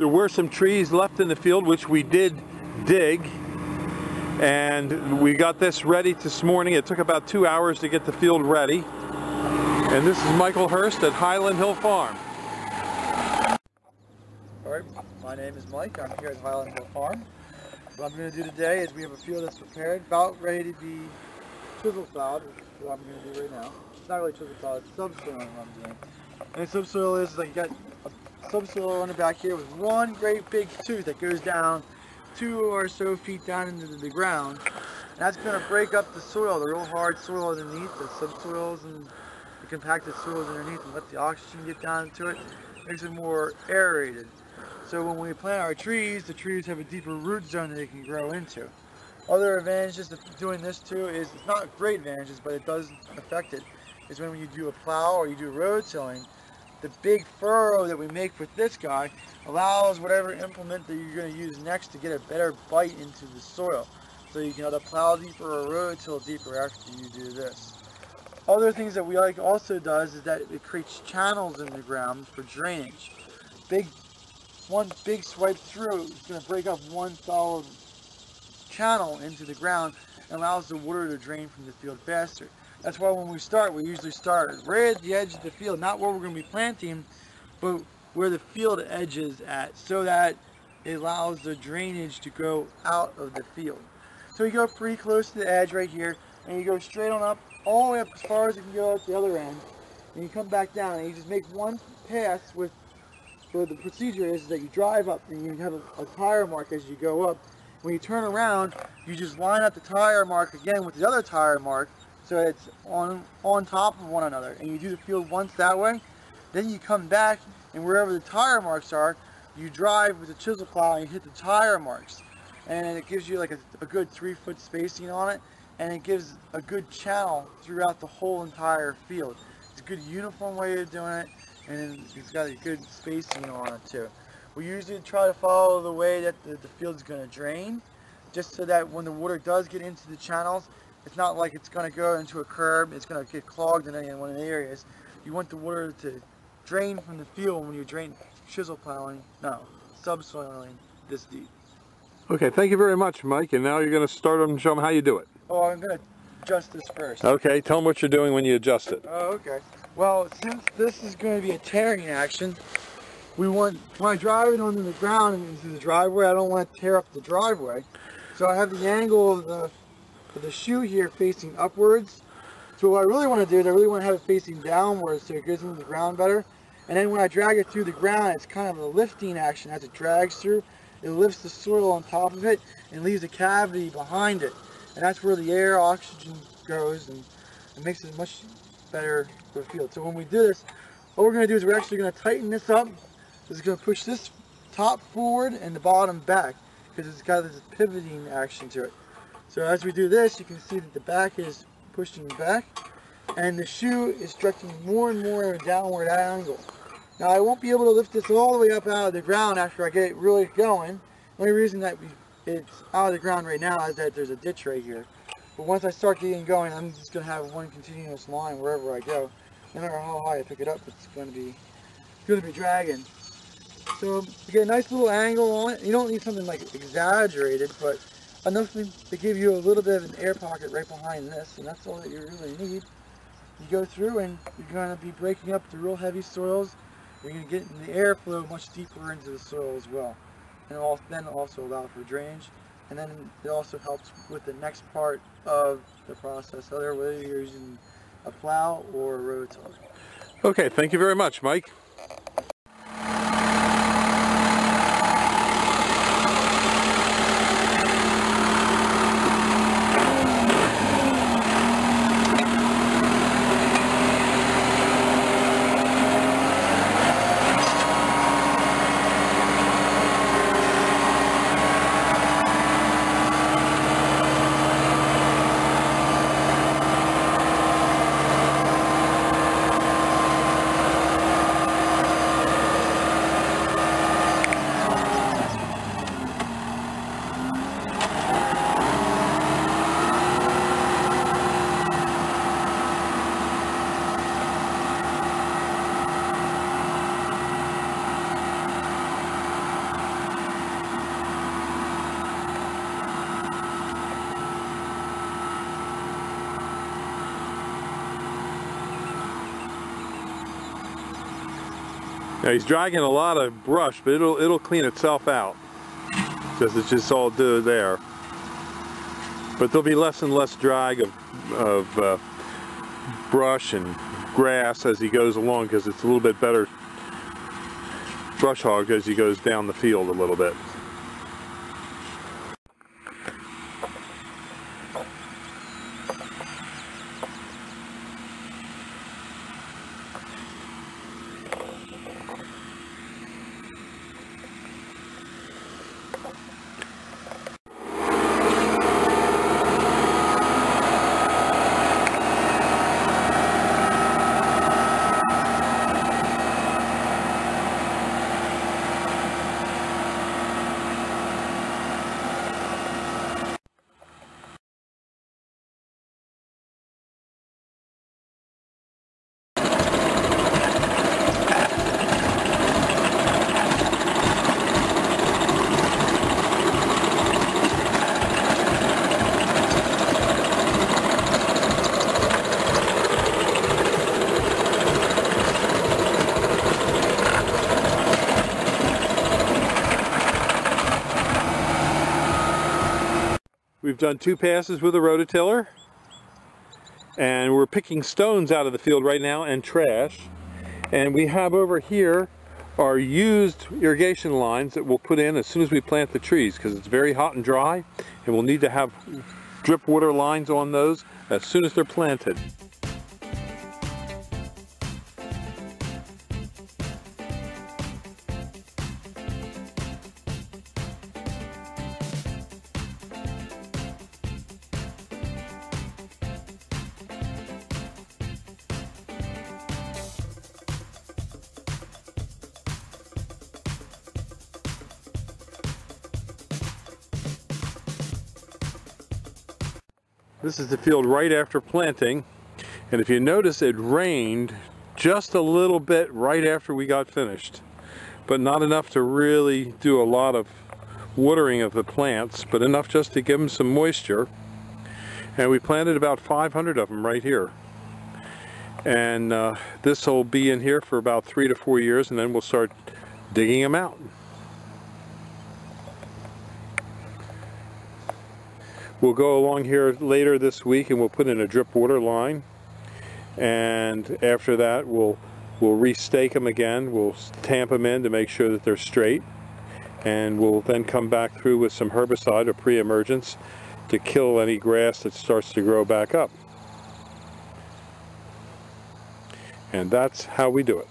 There were some trees left in the field which we did dig, and we got this ready this morning. It took about 2 hours to get the field ready. And this is Michael Hurst at Highland Hill Farm. Alright, my name is Mike. I'm here at Highland Hill Farm. What I'm going to do today is we have a field that's prepared, about ready to be chisel plowed, which is what I'm going to do right now. It's not really chisel plowed, it's subsoil what I'm doing. And subsoil is like you got a subsoil on the back here with one great big tooth that goes down 2 or so feet down into the ground. And that's going to break up the soil, the real hard soil underneath, the subsoils and the compacted soils underneath, and let the oxygen get down into it. Makes it more aerated. So when we plant our trees, the trees have a deeper root zone that they can grow into. Other advantages of doing this too is, it's not great advantages, but it does affect it, is when you do a plow or you do road tilling, the big furrow that we make with this guy allows whatever implement that you're going to use next to get a better bite into the soil. So you can either plow deeper or road till deeper after you do this. Other things that we like also does is that it creates channels in the ground for drainage. One big swipe through is going to break up one solid channel into the ground and allows the water to drain from the field faster. That's why when we usually start right at the edge of the field, not where we're going to be planting, but where the field edge is at, so that it allows the drainage to go out of the field. So you go pretty close to the edge right here, and you go straight on up, all the way up as far as you can go at the other end, and you come back down, and you just make one pass with. So the procedure is that you drive up and you have a tire mark as you go up. When you turn around, you just line up the tire mark again with the other tire mark, so it's on top of one another. And you do the field once that way. Then you come back, and wherever the tire marks are, you drive with the chisel plow and you hit the tire marks. And it gives you like a good 3-foot spacing on it, and it gives a good channel throughout the whole entire field. It's a good uniform way of doing it, and it's got a good spacing on it too. We usually try to follow the way that the field's going to drain, just so that when the water does get into the channels, it's not like it's going to go into a curb, it's going to get clogged in one of the areas. You want the water to drain from the field when you're subsoiling this deep. Okay, thank you very much, Mike. And now you're going to start and show them how you do it. Oh, I'm going to adjust this first. Okay, tell them what you're doing when you adjust it. Oh, okay. Well, since this is going to be a tearing action, when I drive it onto the ground and into the driveway, I don't want to tear up the driveway. So I have the angle of the shoe here facing upwards. So what I really want to do is I really want to have it facing downwards so it goes into the ground better. And then when I drag it through the ground, it's kind of a lifting action as it drags through. It lifts the soil on top of it and leaves a cavity behind it. And that's where the air, oxygen goes, and it makes it much better for the field. So when we do this, what we're going to do is we're actually going to tighten this up. This is going to push this top forward and the bottom back, because it's got this pivoting action to it. So as we do this, you can see that the back is pushing back, and the shoe is stretching more and more at a downward angle. Now I won't be able to lift this all the way up out of the ground after I get it really going. The only reason that it's out of the ground right now is that there's a ditch right here. But once I start getting going, I'm just going to have one continuous line wherever I go. No matter how high I pick it up, it's going to be dragging. So you get a nice little angle on it. You don't need something like exaggerated, but enough to give you a little bit of an air pocket right behind this, and that's all that you really need. You go through and you're going to be breaking up the real heavy soils. You're going to get the airflow much deeper into the soil as well. And then also allow for drainage. And then it also helps with the next part of the process, whether you're using a plow or a road tiller. Okay, thank you very much, Mike. Now he's dragging a lot of brush, but it'll clean itself out, because it's just all there. But there'll be less and less drag of brush and grass as he goes along, because it's a little bit better brush hog as he goes down the field a little bit. We've done 2 passes with a rototiller, and we're picking stones out of the field right now and trash. And we have over here our used irrigation lines that we'll put in as soon as we plant the trees, because it's very hot and dry, and we'll need to have drip water lines on those as soon as they're planted. This is the field right after planting, and if you notice, it rained just a little bit right after we got finished, but not enough to really do a lot of watering of the plants, but enough just to give them some moisture. And we planted about 500 of them right here, and this will be in here for about 3 to 4 years, and then we'll start digging them out. We'll go along here later this week and we'll put in a drip water line, and after that we'll restake them again. We'll tamp them in to make sure that they're straight, and we'll then come back through with some herbicide or pre-emergence to kill any grass that starts to grow back up. And that's how we do it.